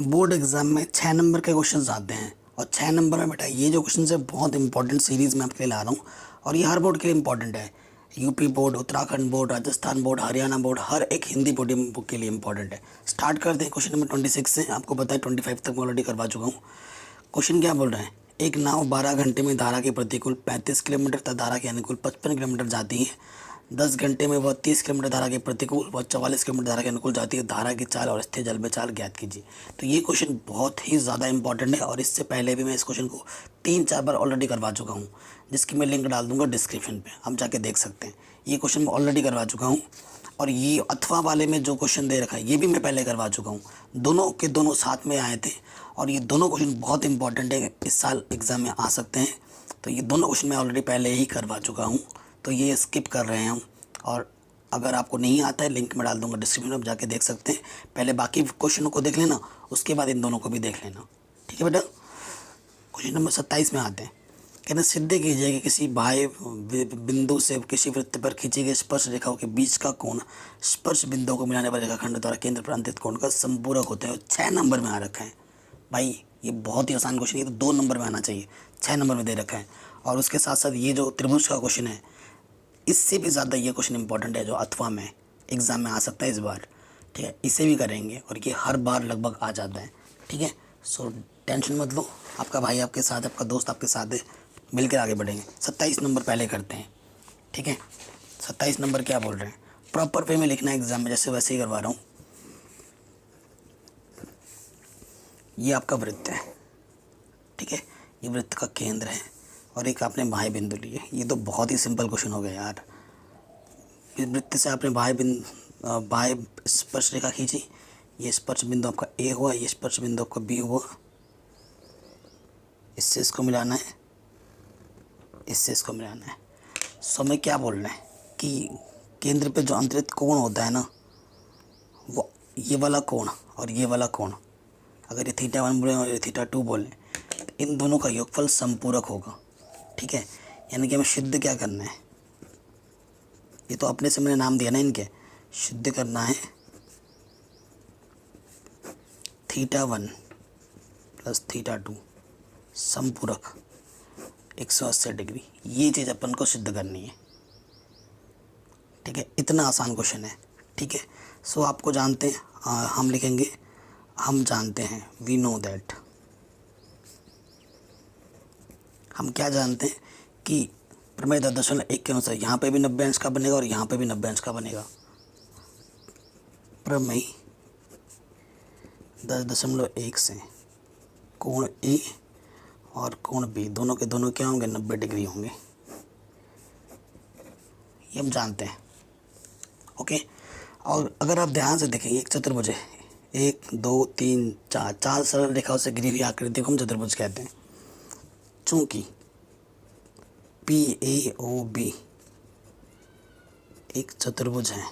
Board exam में 6 number के questions आते हैं और 6 नंबर में बेटा ये जो क्वेश्चन है बहुत इंपॉर्टेंट सीरीज़ में आपके लिए ला रहा हूँ और ये हर बोर्ड के लिए इंपॉर्टेंट है। UP board, Uttarakhand board, Rajasthan board, Haryana board, हर एक हिंदी बोर्ड के लिए इंपॉर्टेंट है। स्टार्ट करते हैं क्वेश्चन नंबर 26 से। आपको पता है 25 तक मैं ऑलरेडी करवा चुका हूँ। क्वेश्चन क्या बोल रहे हैं, एक नाव 12 घंटे में धारा के प्रतिकूल 35 किलोमीटर तथा धारा के अनुकूल 55 किलोमीटर जाती है। 10 घंटे में वह 30 किलोमीटर धारा के प्रतिकूल व 44 किलोमीटर धारा के अनुकूल जाती है। धारा की चाल और स्थिर जल में चाल ज्ञात कीजिए। तो ये क्वेश्चन बहुत ही ज़्यादा इंपॉर्टेंट है और इससे पहले भी मैं इस क्वेश्चन को 3-4 बार ऑलरेडी करवा चुका हूँ, जिसकी मैं लिंक डाल दूंगा डिस्क्रिप्शन पे, आप जाके देख सकते हैं। ये क्वेश्चन मैं ऑलरेडी करवा चुका हूँ और ये अथवा वाले में जो क्वेश्चन दे रखा है ये भी मैं पहले करवा चुका हूँ। दोनों के दोनों साथ में आए थे और ये दोनों क्वेश्चन बहुत इंपॉर्टेंट है, इस साल एग्ज़ाम में आ सकते हैं। तो ये दोनों क्वेश्चन मैं ऑलरेडी पहले ही करवा चुका हूँ, तो ये स्किप कर रहे हैं हम। और अगर आपको नहीं आता है लिंक में डाल दूंगा डिस्क्रिप्शन में, आप जाके देख सकते हैं। पहले बाकी क्वेश्चनों को देख लेना, उसके बाद इन दोनों को भी देख लेना, ठीक है बेटा। क्वेश्चन नंबर 27 में आते हैं। कहते हैं सिद्ध कीजिए कि किसी बाह्य बिंदु से किसी वृत्त पर खींची गई स्पर्श रेखाओं के बीच का कोण स्पर्श बिंदुओं को मिलाने वाले रेखाखंड द्वारा केंद्र पर अंतित कोण का संपूरक होता है। 6 नंबर में आ रखा है भाई, ये बहुत ही आसान क्वेश्चन है, तो 2 नंबर में आना चाहिए, 6 नंबर में दे रखा है। और उसके साथ साथ ये जो त्रिभुज का क्वेश्चन है, इससे भी ज़्यादा ये क्वेश्चन इंपॉर्टेंट है, जो अथवा में एग्ज़ाम में आ सकता है इस बार, ठीक है। इसे भी करेंगे और ये हर बार लगभग आ जाता है, ठीक है। सो टेंशन मत लो, आपका भाई आपके साथ है, आपका दोस्त आपके साथ है, मिलकर आगे बढ़ेंगे। 27 नंबर पहले करते हैं, ठीक है। 27 नंबर क्या बोल रहे हैं, प्रॉपर वे में लिखना है एग्ज़ाम में, जैसे वैसे ही करवा रहा हूँ। ये आपका वृत्त है, ठीक है, ये वृत्त का केंद्र है और एक आपने बाह्य बिंदु लिए। ये तो बहुत ही सिंपल क्वेश्चन हो गया यार। इस वृत्त से आपने बाह्य स्पर्श रेखा खींची, ये स्पर्श बिंदु आपका ए हुआ, ये स्पर्श बिंदु आपका बी हुआ, इससे इसको मिलाना है, इससे इसको मिलाना है। सो में क्या बोल रहे हैं कि केंद्र पे जो अंतरित कोण होता है ना, वो ये वाला कोण और ये वाला कोण, अगर ये θ1 बोले और ये θ2 बोले, तो इन दोनों का योगफल संपूरक होगा, ठीक है। यानी कि हमें सिद्ध क्या करना है, ये तो अपने से मैंने नाम दिया ना इनके, सिद्ध करना है θ1 प्लस θ2 संपूरक 180 डिग्री। ये चीज़ अपन को सिद्ध करनी है, ठीक है। इतना आसान क्वेश्चन है, ठीक है। सो आपको जानते हैं, हम लिखेंगे हम जानते हैं, वी नो दैट। हम क्या जानते हैं कि प्रमेय 10.1 के अनुसार यहाँ पे भी 90 अंश का बनेगा और यहाँ पे भी 90 अंश का बनेगा। प्रमेय 10.1 से कोण ए और कोण बी दोनों के दोनों क्या होंगे, 90 डिग्री होंगे, ये हम जानते हैं, ओके। और अगर आप ध्यान से देखें, एक चतुर्भुज है, 1 2 3 4, 4 सरल रेखाओं से घिरी हुई आकृति को हम चतुर्भुज कहते हैं। चूंकि PAOB एक चतुर्भुज है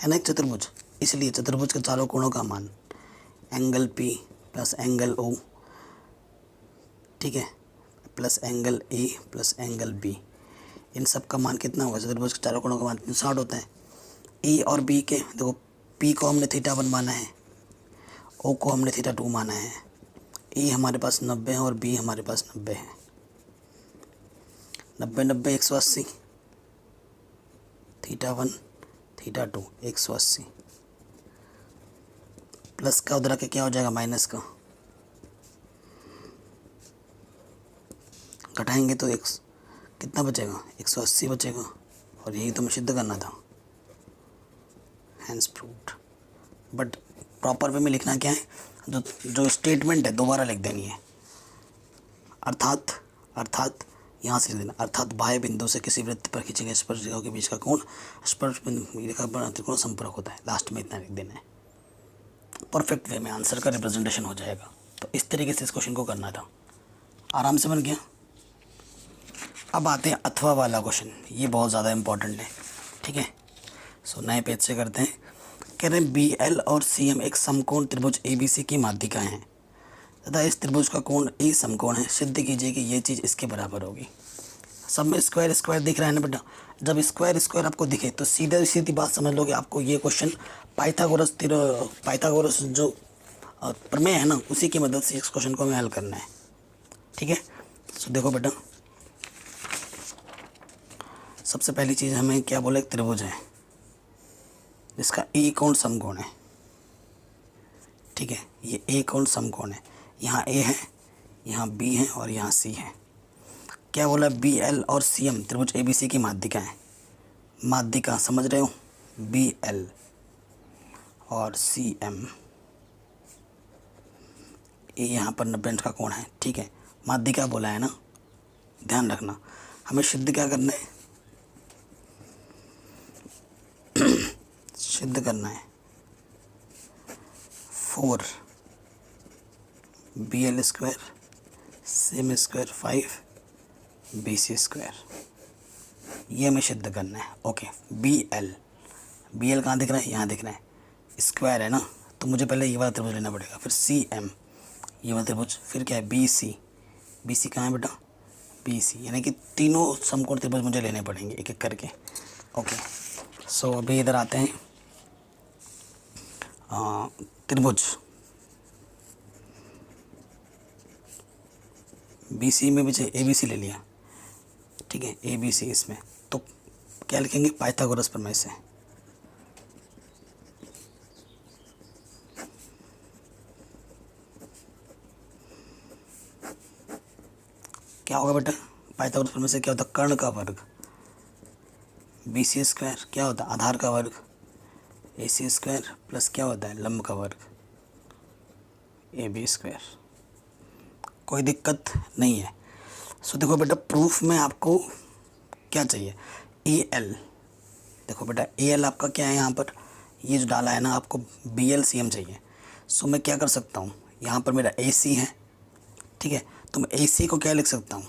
ना, एक चतुर्भुज, इसलिए चतुर्भुज के चारों कोणों का मान angle P plus angle O, ठीक है, plus angle A plus angle B, इन सब का मान कितना होगा, चतुर्भुज के चारों कोणों का मान 60 होता है। A और B के देखो, P को हमने θ1 माना है, O को हमने θ2 माना है, A हमारे पास 90 है और B हमारे पास 90 है। 90 90 180, θ1 θ2 180, प्लस का उधर के क्या हो जाएगा, माइनस का, घटाएंगे तो कितना बचेगा, 180 बचेगा। और यही तो हमें सिद्ध करना था, hence proved. But proper way में लिखना क्या है, जो स्टेटमेंट है दोबारा लिख देनी है। अर्थात यहाँ से लिख देना, अर्थात बाह्य बिंदु से किसी वृत्त पर खींचे गए स्पर्श रेखाओं के बीच का कोण स्पर्श रेखा पर त्रिकोण संपर्क होता है। लास्ट में इतना लिख देना है, परफेक्ट वे में आंसर का रिप्रेजेंटेशन हो जाएगा। तो इस तरीके से इस क्वेश्चन को करना था, आराम से बन गया। अब आते हैं अथवा वाला क्वेश्चन, ये बहुत ज़्यादा इंपॉर्टेंट है, ठीक है। सो नए पेज से करते हैं। कह रहे हैं BL और CM एक समकोण त्रिभुज ABC की माध्यिकाएं हैं तथा इस त्रिभुज का कोण A समकोण है। सिद्ध कीजिए कि ये चीज़ इसके बराबर होगी। सब में स्क्वायर स्क्वायर दिख रहा है ना बेटा। जब स्क्वायर स्क्वायर आपको दिखे तो सीधा सीधी बात समझ लो कि आपको ये क्वेश्चन पाइथागोरस जो प्रमेय है ना उसी की मदद से इस क्वेश्चन को हमें हल करना है। ठीक है, तो देखो बेटा, सबसे पहली चीज़ हमें क्या बोले, एक त्रिभुज है जिसका ए कोण समकोण है। ठीक है, ये ए कोण समकोण है, यहाँ ए है, यहाँ बी है और यहाँ सी है। क्या बोला, बी एल और सी एम त्रिभुज ए बी सी की माध्यिका है। माध्यिका समझ रहे हो, बी एल और सी एम, ये यहाँ पर 90 अंश का कोण है। ठीक है, माध्यिका बोला है ना, ध्यान रखना। हमें सिद्ध क्या करना है, सिद्ध करना है 4 B L square C M square 5 B C square, ये हमें सिद्ध करना है। ओके, बी एल कहाँ दिख रहा है, यहाँ दिख रहा है, स्क्वायर है ना, तो मुझे पहले ये वाला त्रिभुज लेना पड़ेगा, फिर सी एम ये वाला त्रिभुज, फिर क्या है बी सी कहाँ है बेटा, बी सी, यानी कि तीनों समकोण त्रिभुज मुझे लेने पड़ेंगे एक एक करके। ओके, सो अभी इधर आते हैं, त्रिभुज बी सी में भी ए बी सी ले लिया। ठीक है, ए बी सी, इसमें तो क्या लिखेंगे, पाइथागोरस प्रमेय से। क्या होगा बेटा, पाइथागोरस प्रमेय से क्या होता है, कर्ण का वर्ग, बी सी स्क्वायर क्या होता है, आधार का वर्ग, ए सी स्क्वायर प्लस क्या होता है, लंब का वर्ग, ए बी स्क्वायर। कोई दिक्कत नहीं है। सो देखो बेटा, प्रूफ में आपको क्या चाहिए, ए एल। देखो बेटा, ए एल आपका क्या है, यहाँ पर ये जो डाला है ना, आपको बी एल सी एम चाहिए। सो मैं क्या कर सकता हूँ, यहाँ पर मेरा ए सी है। ठीक है, तो मैं ए सी को क्या लिख सकता हूँ,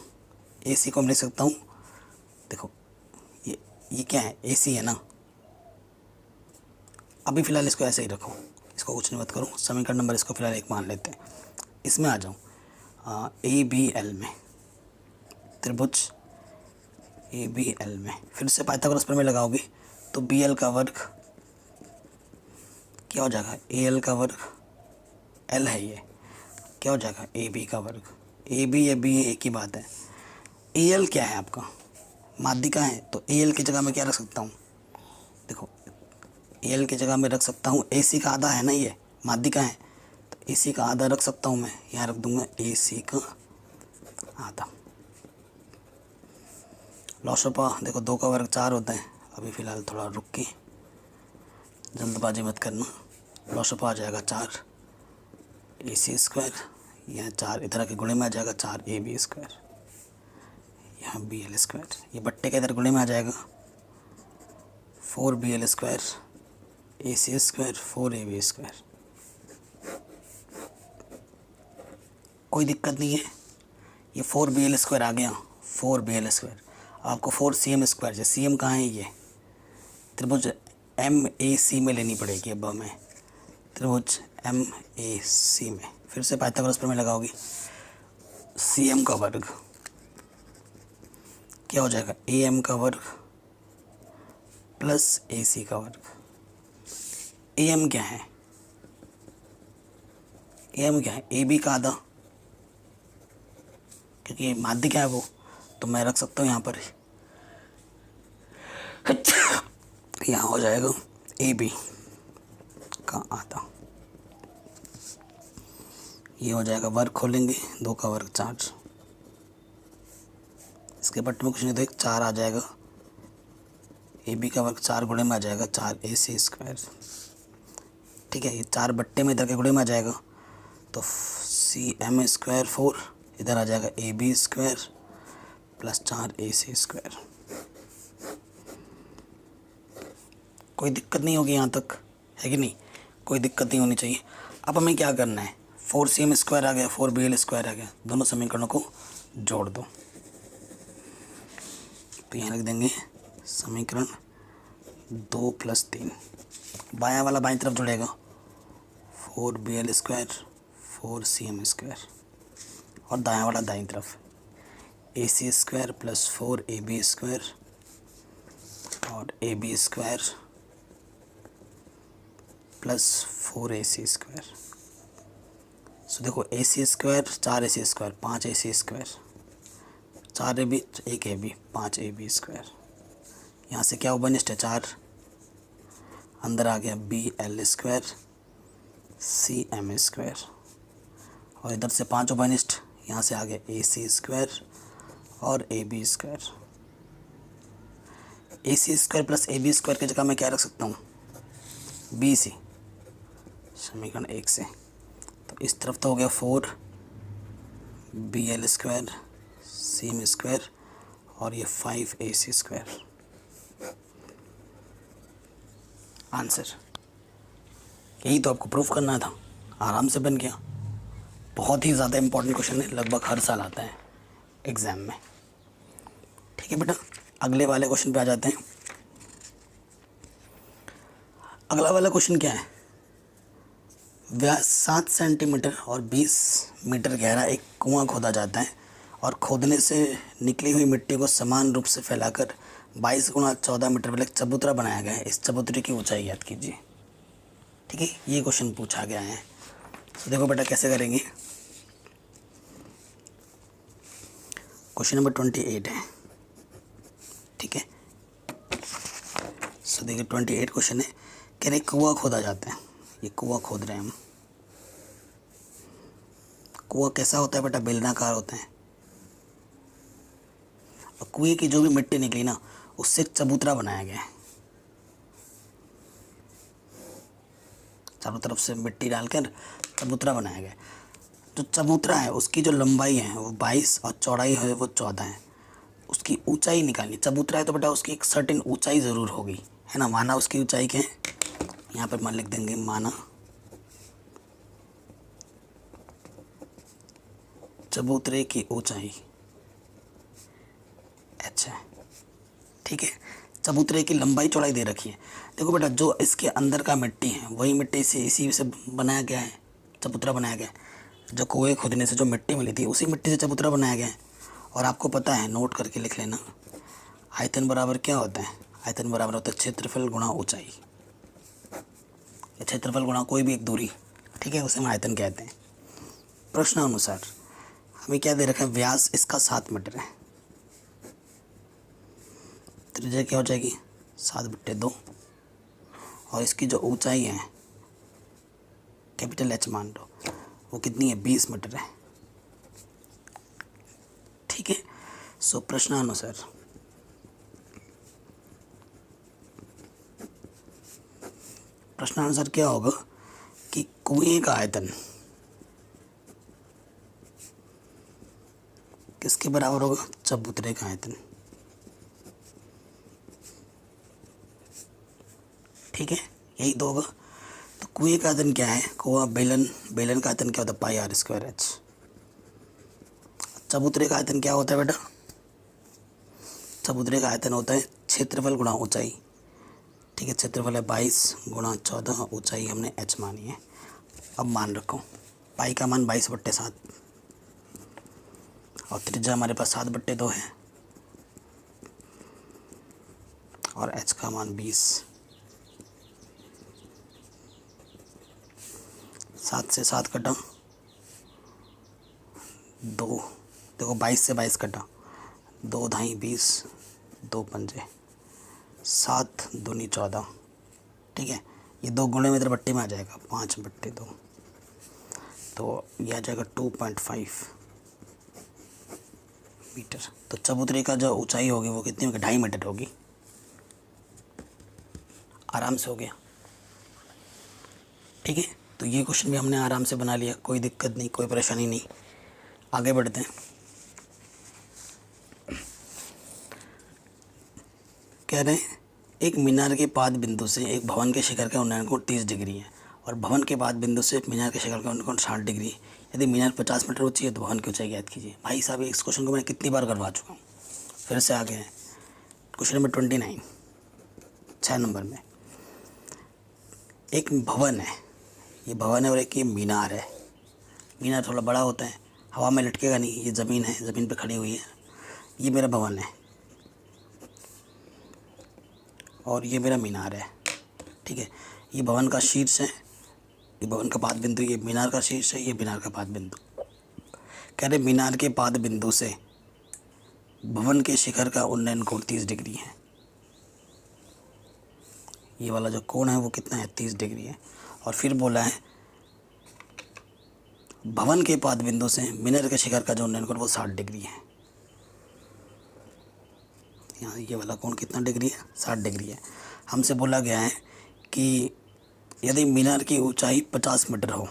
ए सी को मैं लिख सकता हूँ, देखो ये क्या है, ए सी है ना। अभी फ़िलहाल इसको ऐसे ही रखो, इसको कुछ नहीं मत करो, समीकरण नंबर इसको फ़िलहाल 1 मान लेते हैं। इसमें आ जाऊँ, ए बी एल में, त्रिभुज ए बी एल में फिर से पाइथागोरस प्रमेय लगाओगे तो बी एल का वर्ग क्या हो जाएगा, ए एल का वर्ग, एल है ये, क्या हो जाएगा, ए बी का वर्ग। ए बी या बी एक ही बात है। ए एल क्या है आपका, माध्यिका है, तो ए एल की जगह मैं क्या रख सकता हूँ, देखो ए एल की जगह मैं रख सकता हूँ, ए सी का आधा है ना, ये माध्यिका है, तो ए सी का आधा रख सकता हूँ मैं, यहाँ रख दूँगा ए सी का आधा। लॉसपा देखो 2 का वर्ग 4 होता है। अभी फ़िलहाल थोड़ा रुक के, जल्दबाजी मत करना। लॉसपा आ जाएगा 4 ए सी स्क्वायर, यहाँ 4 इधर के गुणे में आ जाएगा 4 ए बी स्क्वायर, यहाँ बी एल स्क्वायर, ये बट्टे के इधर गुणे में आ जाएगा 4 B L square A C square 4 A B square. कोई दिक्कत नहीं है, ये 4 बी एल स्क्वायर आ गया, 4 बी एल स्क्वायर। आपको 4 सी एम स्क्वायर, जो सी एम कहाँ है, ये त्रिभुज एम ए सी में लेनी पड़ेगी। अब हमें त्रिभुज एम ए सी में फिर से पाइथागोरस प्रमेय लगाओगी, सी एम का वर्ग क्या हो जाएगा, ए एम का वर्ग प्लस ए सी का वर्ग। ए एम क्या है, ए एम क्या है, ए बी का आधा, क्योंकि माध्य क्या है वो, तो मैं रख सकता हूँ यहाँ पर, यहाँ हो जाएगा ए बी का आधा, ये हो जाएगा, वर्ग खोलेंगे 2 का वर्ग 4, इसके बट्टे में कुछ नहीं, तो एक 4 आ जाएगा, ए बी का वर्ग 4 गुणे में आ जाएगा 4 ए सी स्क्वायर। ठीक है, ये 4 बट्टे में इधर के गुणे में आ जाएगा, तो सी एम स्क्वायर 4 इधर आ जाएगा A B square plus 4 A C square. कोई दिक्कत नहीं होगी यहाँ तक, है कि नहीं, कोई दिक्कत नहीं होनी चाहिए। अब हमें क्या करना है, 4 सी एम स्क्वायर आ गया, 4 बी एल स्क्वायर आ गया, दोनों समीकरणों को जोड़ दो। तो यहाँ रख देंगे समीकरण 2 + 3, बायां वाला बाईं तरफ जुड़ेगा, 4 B L square 4 C M square, और दायां वाला दाईं तरफ। AC square plus 4AB square और AB square plus 4AC square. So देखो AC square 4AC square 5AC square, 4AB 1AB 5AB square. यहाँ से क्या ओबनिस्ट है 4, अंदर आ गया BL स्क्वायर CM स्क्वायर और इधर से 5 ओबनिस्ट, यहाँ से आ गया AC स्क्वायर और AB square. AC square plus AB square की जगह मैं क्या रख सकता हूँ BC, समीकरण 1 से। तो इस तरफ तो हो गया 4 BL स्क्वायर CM स्क्वायर और ये 5 AC स्क्वायर। आंसर यही तो आपको प्रूफ करना था, आराम से बन गया। बहुत ही ज़्यादा इम्पोर्टेंट क्वेश्चन है, लगभग हर साल आता है एग्ज़ाम में। ठीक है बेटा, अगले वाले क्वेश्चन पे आ जाते हैं। अगला वाला क्वेश्चन क्या है, व्यास 7 सेंटीमीटर और 20 मीटर गहरा एक कुआं खोदा जाता है और खोदने से निकली हुई मिट्टी को समान रूप से फैलाकर 22 गुणा 14 मीटर वाला एक चबूतरा बनाया गया है। इस चबूतरे की ऊंचाई याद कीजिए। ठीक है, ये क्वेश्चन पूछा गया है। तो देखो बेटा कैसे करेंगे। क्वेश्चन नंबर 28 है। ठीक है, सो देखिए 28 क्वेश्चन है, कह रहे कुआं खोदा जाता है। ये कुआं खोद रहे हैं हम। कुआं कैसा होता है बेटा, बेलनाकार होता है और कुएं की जो भी मिट्टी निकली ना उससे चबूतरा बनाया गया है। चारों तरफ से मिट्टी डालकर चबूतरा बनाया गया है। जो चबूतरा है उसकी जो लंबाई है वो 22 और चौड़ाई है वो 14 है। उसकी ऊंचाई निकालनी, चबूतरा है तो बेटा उसकी एक सर्टेन ऊंचाई ज़रूर होगी, है ना। माना उसकी ऊंचाई क्या है, यहाँ पर मान लिख देंगे, माना चबूतरे की ऊंचाई h है। ठीक है, चबूतरे की लंबाई चौड़ाई दे रखी है। देखो बेटा जो इसके अंदर का मिट्टी है वही मिट्टी से इसी से बनाया गया है, चबूतरा बनाया गया है। जो कुएं खोदने से जो मिट्टी मिली थी उसी मिट्टी से चबूतरा बनाया गया है। और आपको पता है, नोट करके लिख लेना, आयतन बराबर क्या होता है, आयतन बराबर होता है क्षेत्रफल गुणा ऊंचाई। क्षेत्रफल गुणा कोई भी एक दूरी, ठीक है, उसे हम आयतन कहते हैं। प्रश्न अनुसार हमें क्या दे रखा है, व्यास इसका 7 मीटर है, त्रिज्या क्या हो जाएगी 7/2 और इसकी जो ऊंचाई है कैपिटल H मान लो, वो कितनी है 20 मीटर है। ठीक है, सो प्रश्नानुसार क्या होगा कि कुएं का आयतन किसके बराबर होगा, चबूतरे का आयतन। ठीक है, यही तो होगा। तो कुएं का आयतन क्या है, कुआं बेलन का आयतन क्या होता है πr²h। चबूतरे का आयतन क्या होता है बेटा, चबूतरे का आयतन होता है क्षेत्रफल गुणा ऊंचाई। ठीक है, क्षेत्रफल है 22 गुणा 14, ऊंचाई हमने h मानी है। अब मान रखो, पाई का मान 22/7 और त्रिज्या हमारे पास 7/2 है और h का मान 20। 7 से 7 कटा 2, देखो 22 से 22 कटा 2 ढाई 20, 2 पंजे 7 दूनी 14। ठीक है, ये 2 गुणे में इधर बट्टे में आ जाएगा 5/2, तो ये आ जाएगा 2.5 मीटर। तो चबूतरे का जो ऊंचाई होगी वो कितनी होगी, 2.5 मीटर होगी। आराम से हो गया। ठीक है, तो ये क्वेश्चन भी हमने आराम से बना लिया, कोई दिक्कत नहीं, कोई परेशानी नहीं। आगे बढ़ते हैं। कह रहे हैं एक मीनार के पाद बिंदु से एक भवन के शिखर का उन्नयन कोण 30 डिग्री है और भवन के पाद बिंदु से मीनार के शिखर का उन्नयन कोण 60 डिग्री है। यदि मीनार 50 मीटर ऊंची है तो भवन की ऊंचाई ज्ञात कीजिए। भाई साहब इस क्वेश्चन को मैं कितनी बार करवा चुका हूँ, फिर से आगे हैं। क्वेश्चन नंबर 29, 6 नंबर में एक भवन है, ये भवन है और एक ये मीनार है। मीनार थोड़ा बड़ा होता है, हवा में लटकेगा नहीं, ये ज़मीन है, ज़मीन पे खड़ी हुई है। ये मेरा भवन है और ये मेरा मीनार है, ठीक है। ये भवन का शीर्ष है, ये भवन का पाद बिंदु, ये मीनार का शीर्ष है, ये मीनार का पाद बिंदु। कह रहे मीनार के पाद बिंदु से भवन के शिखर का उन्नयन कोण 30 डिग्री है। ये वाला जो कोण है वो कितना है, 30 डिग्री है। और फिर बोला है भवन के पाद बिंदु से मीनार के शिखर का जो उन्नयन कोण वो 60 डिग्री है। यहाँ ये वाला कोण कितना डिग्री है, 60 डिग्री है। हमसे बोला गया है कि यदि मीनार की ऊंचाई 50 मीटर हो,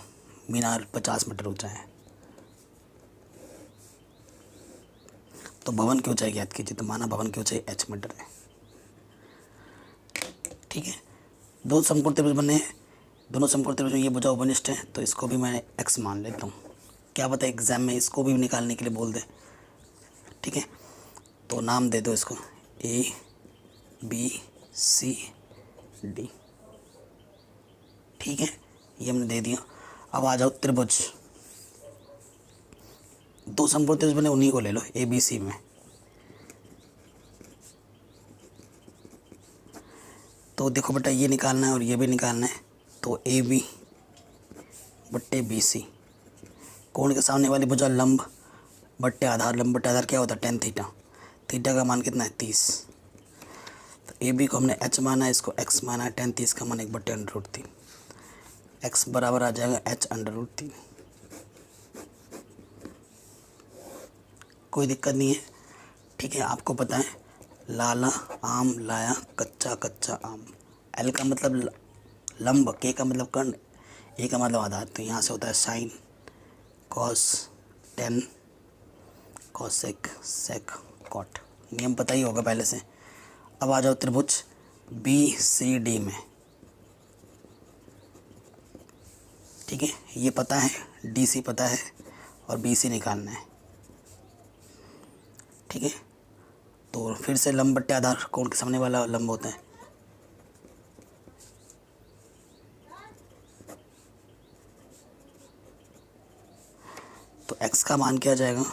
मीनार 50 मीटर ऊंचा है, तो भवन की ऊंचाई ज्ञात कीजिए। तो माना भवन की ऊंचाई h मीटर है, ठीक है। दो समकोण त्रिभुज बने हैं, दोनों समकोण त्रिभुज में ये भुजा उपनिष्ठ है, तो इसको भी मैं x मान लेता हूँ। क्या पता एग्जाम में इसको भी निकालने के लिए बोल दे, ठीक है। तो नाम दे दो इसको A B C D, ठीक है, ये हमने दे दिया। अब आ जाओ त्रिभुज, दो समकोण त्रिभुज बने उन्हीं को ले लो A B C में। तो देखो बेटा ये निकालना है और ये भी निकालना है, तो ए बी बट्टे बी सी, कोण के सामने वाली भुजा लंब बट्टे आधार, लंब बट्टे आधार क्या होता है, tan थीटा। थीटा का मान कितना है, 30। तो ए बी को हमने h माना है, इसको x माना है, tan 30 का मान 1/√3, x बराबर आ जाएगा h√3। कोई दिक्कत नहीं है, ठीक है। आपको पता है लाला आम लाया कच्चा कच्चा आम, L का मतलब लंब, K का मतलब कर्ण, A का मतलब आधार। तो यहाँ से होता है sine cos tan cosec sec cot, नियम पता ही होगा पहले से। अब आ जाओ त्रिभुज BCD में, ठीक है। ये पता है, DC पता है और BC निकालना है, ठीक है। तो फिर से लंब बट्टे आधार, कोण के सामने वाला लंब होता है, तो x का मान क्या जाएगा,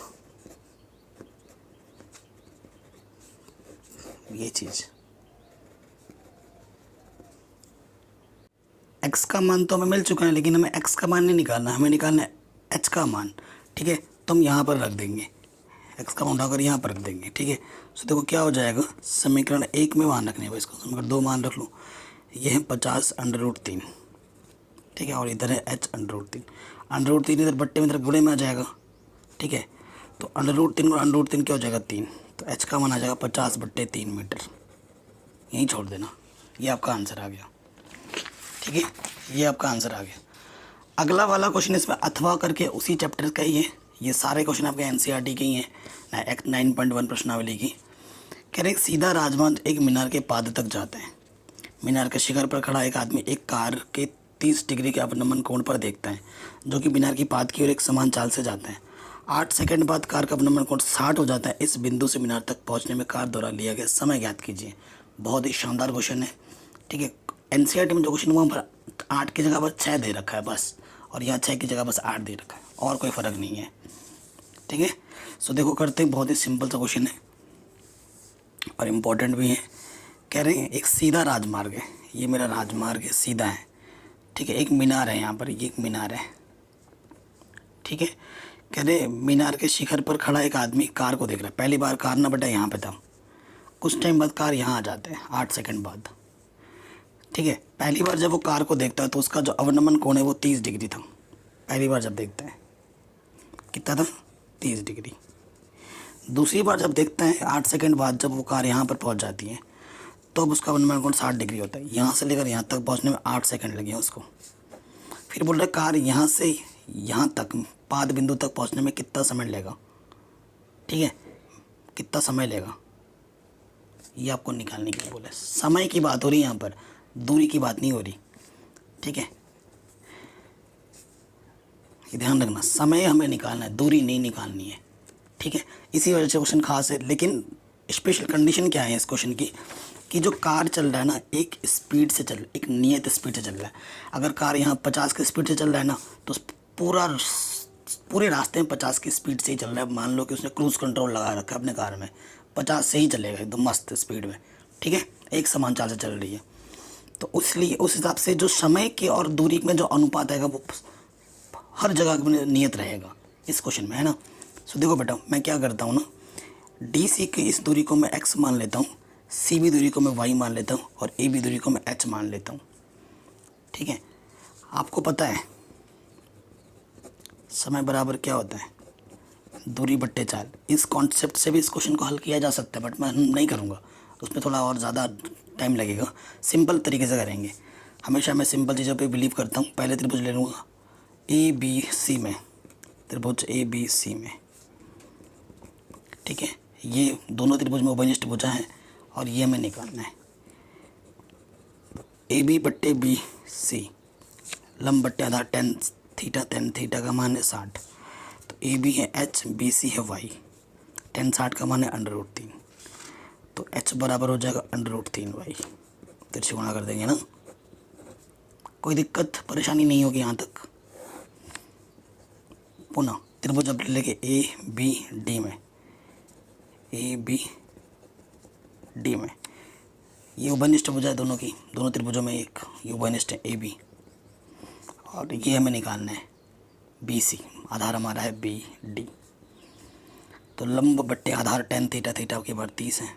ये चीज x का मान तो हमें मिल चुका है, लेकिन हमें x का मान नहीं निकालना, हमें निकालना है h का मान, ठीक है। तो हम यहाँ पर रख देंगे, x का मान उठाकर यहाँ पर रख देंगे, ठीक है। तो देखो क्या हो जाएगा, समीकरण 1 में मान रखने है, इसको समीकरण 2 मान रख लो। ये है 50√3, ठीक है, और इधर है h√3। √3 इधर बट्टे में, इधर गुणे में आ जाएगा, ठीक है। तो √3 और √3 क्या हो जाएगा, 3। तो h का मान आ जाएगा 50/3 मीटर। यहीं छोड़ देना, ये आपका आंसर आ गया, ठीक है, ये आपका आंसर आ गया। अगला वाला क्वेश्चन इसमें अथवा करके उसी चैप्टर का ही है। ये सारे क्वेश्चन आपके NCERT के ही हैं, 9.1 प्रश्नावली की। कह रहे सीधा राजमार्ग एक मीनार के पाद तक जाते हैं। मीनार के शिखर पर खड़ा एक आदमी एक कार के 30 डिग्री के अवनमन कोण पर देखता है, जो कि मीनार की पाद की ओर एक समान चाल से जाता है। 8 सेकंड बाद कार का अवनमन कोण 60 हो जाता है। इस बिंदु से मीनार तक पहुंचने में कार द्वारा लिया गया समय ज्ञात कीजिए। बहुत ही शानदार क्वेश्चन है, ठीक है। NCERT में जो क्वेश्चन वहाँ पर 8 की जगह पर 6 दे रखा है बस, और यहाँ 6 की जगह बस 8 दे रखा है, और कोई फ़र्क नहीं है, ठीक है। सो देखो करते हैं, बहुत ही सिंपल सा क्वेश्चन है और इम्पोर्टेंट भी है। कह रहे हैं एक सीधा राजमार्ग है, ये मेरा राजमार्ग है, सीधा है, ठीक है। एक मीनार है यहाँ पर, ये एक मीनार है, ठीक है। कह रहे मीनार के शिखर पर खड़ा एक आदमी कार को देख रहा है। पहली बार कार ना बेटा यहाँ पे था, कुछ टाइम बाद कार यहाँ आ जाते हैं, 8 सेकंड बाद, ठीक है। पहली बार जब वो कार को देखता है तो उसका जो अवनमन कोण है वो 30 डिग्री था। पहली बार जब देखता है कितना था, 30 डिग्री। दूसरी बार जब देखता है 8 सेकंड बाद, जब वो कार यहाँ पर पहुँच जाती है, तो अब उसका अवनमन कोण 60 डिग्री होता है। यहाँ से लेकर यहाँ तक पहुँचने में 8 सेकंड लगे हैं उसको। फिर बोल रहे कार यहाँ से यहाँ तक पाद बिंदु तक पहुँचने में कितना समय लेगा, ठीक है, कितना समय लेगा, ये आपको निकालने के लिए बोले। समय की बात हो रही है यहाँ पर, दूरी की बात नहीं हो रही, ठीक है। ध्यान रखना, समय हमें निकालना है, दूरी नहीं निकालनी है, ठीक है। इसी वजह से क्वेश्चन खास है। लेकिन स्पेशल कंडीशन क्या है इस क्वेश्चन की, कि जो कार चल रहा है ना, एक स्पीड से चल, एक नियत स्पीड से चल रहा है। अगर कार यहाँ 50 की स्पीड से चल रहा है ना, तो पूरा पूरे रास्ते में 50 की स्पीड से ही चल रहा है, मान लो कि उसने क्रूज़ कंट्रोल लगा रखा है अपने कार में, 50 से ही चलेगा एकदम मस्त स्पीड में, ठीक है, एक समान चाल से चल रही है। तो इसलिए उस हिसाब से जो समय के और दूरी में जो अनुपात आएगा वो हर जगह में नियत रहेगा इस क्वेश्चन में, है ना। सो देखो बेटा, मैं क्या करता हूँ ना, डी सी की इस दूरी को मैं x मान लेता हूँ, सी बी दूरी को मैं y मान लेता हूँ और ए बी दूरी को मैं h मान लेता हूँ, ठीक है। आपको पता है समय बराबर क्या होता है, दूरी बट्टे चाल। इस कॉन्सेप्ट से भी इस क्वेश्चन को हल किया जा सकता है, बट मैं नहीं करूँगा, उसमें थोड़ा और ज़्यादा टाइम लगेगा। सिंपल तरीके से करेंगे, हमेशा मैं सिंपल चीज़ों पे बिलीव करता हूँ। पहले त्रिभुज ले लूँगा ए बी सी में, त्रिभुज ए बी सी में, ठीक है। ये दोनों त्रिभुज में उभयनिष्ठ भुजा है और ये हमें निकालना है। ए बी बट्टे बी सी, लंब बट्टे आधार टेन थीटा का मान है 60। तो ए बी है h, बी सी है y, टेन 60 का मान है √3। तो h बराबर हो जाएगा √3y। तिरछे गुणा कर देंगे ना, कोई दिक्कत परेशानी नहीं होगी यहाँ तक। पुनः त्रिभुज अब लेंगे ए बी डी में, ए बी डी में, ये उभयनिष्ठ भुजा है दोनों की, दोनों त्रिभुजों में एक ये उभयनिष्ठ है ए बी, और ये हमें निकालना है बी सी, आधार हमारा है बी डी। तो लंब बट्टे आधार टेन थीटा की बार 30 है,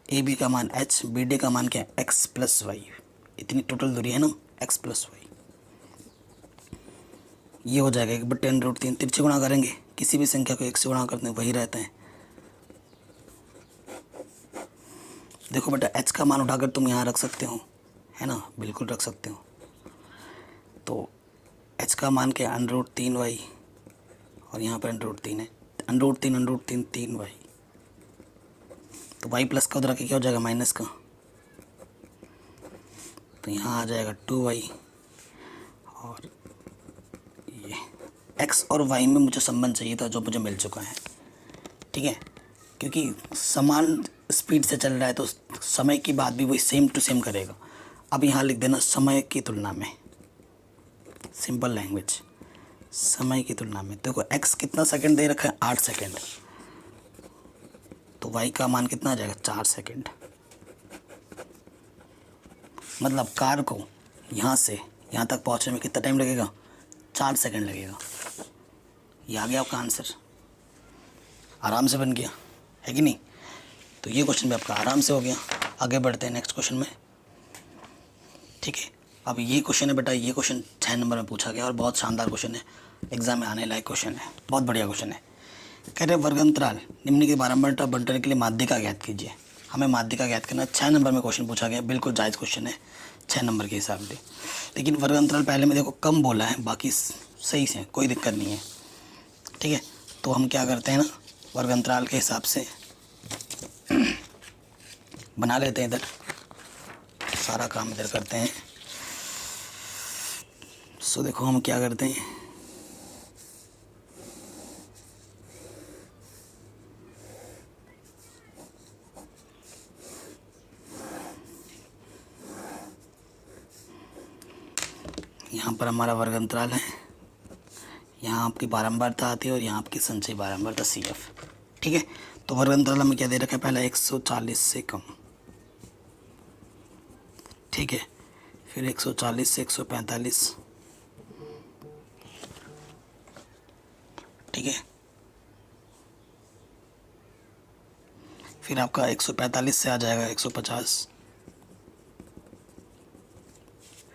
ए बी का मान h, बी डी का मान क्या है x प्लस वाई, इतनी टोटल दूरी है ना x प्लस वाई। ये हो जाएगा 1/√3। तिरछे गुणा करेंगे, किसी भी संख्या को 1 से गुणा करते हैं वही रहते हैं। देखो बेटा, h का मान उठाकर तुम यहाँ रख सकते हो, है ना, बिल्कुल रख सकते हो। तो h का मान क्या है √3y, और यहाँ पर √3 है, √3 3y। तो y प्लस का उधर आके क्या हो जाएगा माइनस का, तो यहाँ आ जाएगा 2y। और ये x और y में मुझे संबंध चाहिए था जो मुझे मिल चुका है, ठीक है। क्योंकि समान स्पीड से चल रहा है तो समय की बात भी वही सेम टू सेम करेगा। अब यहाँ लिख देना समय की तुलना में, सिंपल लैंग्वेज, समय की तुलना में। देखो x कितना सेकंड दे रखा है 8 सेकंड, तो y का मान कितना आ जाएगा 4 सेकंड। मतलब कार को यहाँ से यहाँ तक पहुँचने में कितना टाइम लगेगा, 4 सेकंड लगेगा। ये आ गया आपका आंसर, आराम से बन गया, है कि नहीं। तो ये क्वेश्चन भी आपका आराम से हो गया। आगे बढ़ते हैं नेक्स्ट क्वेश्चन में, ठीक है। अब ये क्वेश्चन है बेटा, ये क्वेश्चन 6 नंबर में पूछा गया और बहुत शानदार क्वेश्चन है, एग्जाम में आने लायक क्वेश्चन है, बहुत बढ़िया क्वेश्चन है। कह रहे वर्गांतराल निम्न के बारंबार बंटन के लिए माध्यिका ज्ञात कीजिए। हमें माध्यिका ज्ञात करना 6 नंबर में क्वेश्चन पूछा गया, बिल्कुल जायज़ क्वेश्चन है 6 नंबर के हिसाब से। लेकिन वर्गांतराल पहले में देखो कम बोला है, बाकी सही से कोई दिक्कत नहीं है, ठीक है। तो हम क्या करते हैं ना, वर्गांतराल के हिसाब से बना लेते हैं, इधर सारा काम इधर करते हैं। सो देखो हम क्या करते हैं, यहाँ पर हमारा वर्गांतराल है, यहाँ आपकी बारंबारता आती है और यहाँ आपकी संचयी बारंबारता CF, ठीक है। तो वर्गांतराल हमें क्या दे रखा है, पहला 140 से कम, ठीक है, फिर 140 से 145, ठीक है, फिर आपका 145 से आ जाएगा 150,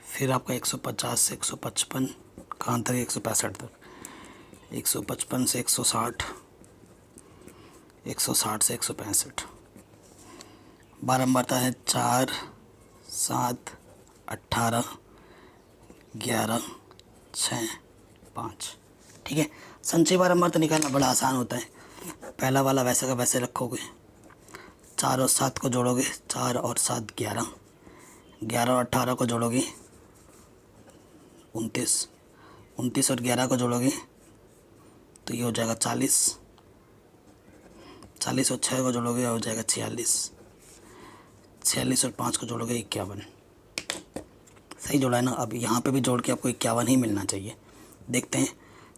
फिर आपका 150 से 155 का अंतर है 165 तक, 155 से 160, 160 से 165। बारंबारता है 4 7 18 11 6 5, ठीक है। संचयी बारंबारता निकालना बड़ा आसान होता है, पहला वाला वैसे का वैसे रखोगे, 4 और 7 को जोड़ोगे, 4 और 7 11, 11 और 18 को जोड़ोगे 29, 29 और 11 को जोड़ोगे तो ये हो जाएगा 40, 40 और 6 को जोड़ोगे हो जाएगा 46, 46 और 5 को जोड़ोगे 51। सही जोड़ा है ना। अब यहाँ पे भी जोड़ के आपको 51 ही मिलना चाहिए। देखते हैं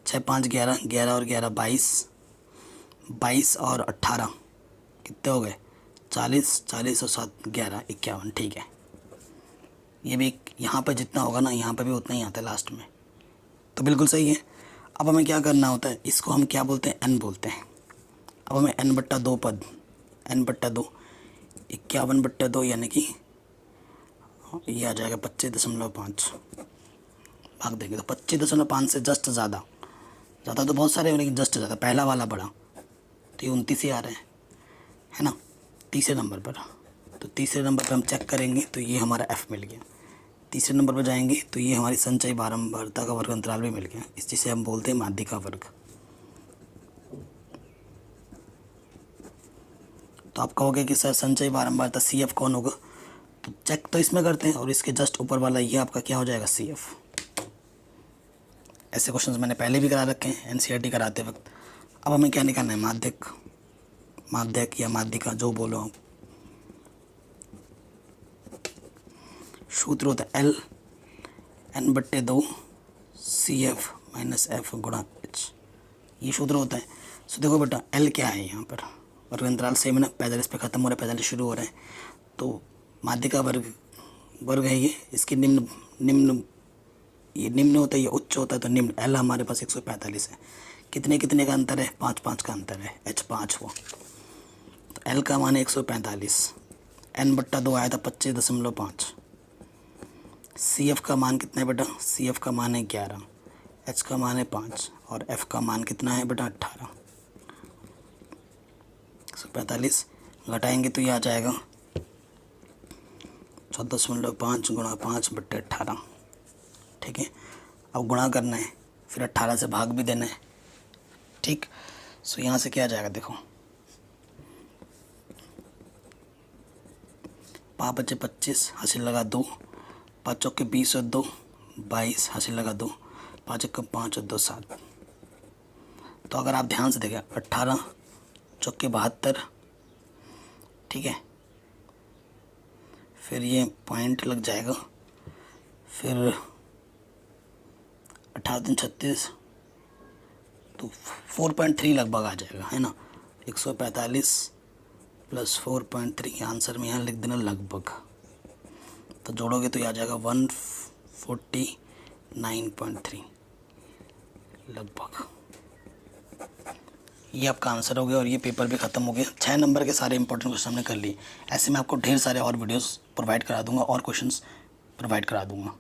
6 5 11, 11 और 11 22, 22 और 18 कितने हो गए 40, 40 और 7 11 51। ठीक है, ये भी यहाँ पर जितना होगा ना यहाँ पर भी उतना ही आता है लास्ट में, तो बिल्कुल सही है। अब हमें क्या करना होता है, इसको हम क्या बोलते हैं, n बोलते हैं। अब हमें n/2 पद, n/2 51/2 यानी कि ये आ जाएगा 25.5 भाग देंगे तो 25.5 से जस्ट ज़्यादा तो बहुत सारे हैं लेकिन जस्ट ज़्यादा पहला वाला बड़ा, तो ये 29 ही आ रहे हैं, है ना, तीसरे नंबर पर। तो तीसरे नंबर पर हम चेक करेंगे तो ये हमारा f मिल गया। तीसरे नंबर पर जाएंगे तो ये हमारी संचयी बारंबारता का वर्ग अंतराल भी मिल गया, इस जिसे हम बोलते हैं माध्यिका वर्ग। तो आप कहोगे कि सर संचयी बारंबारता CF कौन होगा, तो चेक तो इसमें करते हैं और इसके जस्ट ऊपर वाला ये आपका क्या हो जाएगा CF। ऐसे क्वेश्चंस मैंने पहले भी करा रखे हैं NCERT कराते वक्त। अब हमें क्या निकालना है, माध्यक या माध्यिका जो बोलो आप। सूत्र होता है L n/2 CF - F गुणा H, ये सूत्र होता है। सो देखो बेटा L क्या है यहाँ पर, वर्ग अंतराल सेम है ना, 45 पे ख़त्म हो रहा है, 45 शुरू हो रहा है, तो माध्यिका वर्ग है ये। इसकी ये निम्न होता है, ये उच्च होता है, तो निम्न L हमारे पास 145 है। कितने कितने का अंतर है, 5 5 का अंतर है, H 5 वो, तो L का मान है 145, n/2 आया था 25.5, CF का मान कितना है बेटा, CF का मान है 11, H का मान है 5 और F का मान कितना है बेटा 18। 145 घटाएंगे तो ये आ जाएगा 14.5 गुणा 5/18। ठीक है, अब गुणा करना है, फिर 18 से भाग भी देना है। ठीक, सो यहाँ से क्या आ जाएगा, देखो 5 बचे 25, हासिल लगा 2, 5 चौके 20 और 2 22, हासिल लगा 2, 5 1 5 और 2 7। तो अगर आप ध्यान से देखें 18 चौके 72, ठीक है, फिर ये पॉइंट लग जाएगा, फिर 18 3 36, तो 4.3 लगभग आ जाएगा, है ना। 145 + 4.3 आंसर में यहाँ लिख देना लगभग, तो जोड़ोगे तो ये आ जाएगा 149.3 लगभग। ये आपका आंसर हो गया और ये पेपर भी ख़त्म हो गया। 6 नंबर के सारे इंपॉर्टेंट क्वेश्चन हमने कर लिए। ऐसे मैं आपको ढेर सारे और वीडियोस प्रोवाइड करा दूंगा और क्वेश्चंस प्रोवाइड करा दूंगा।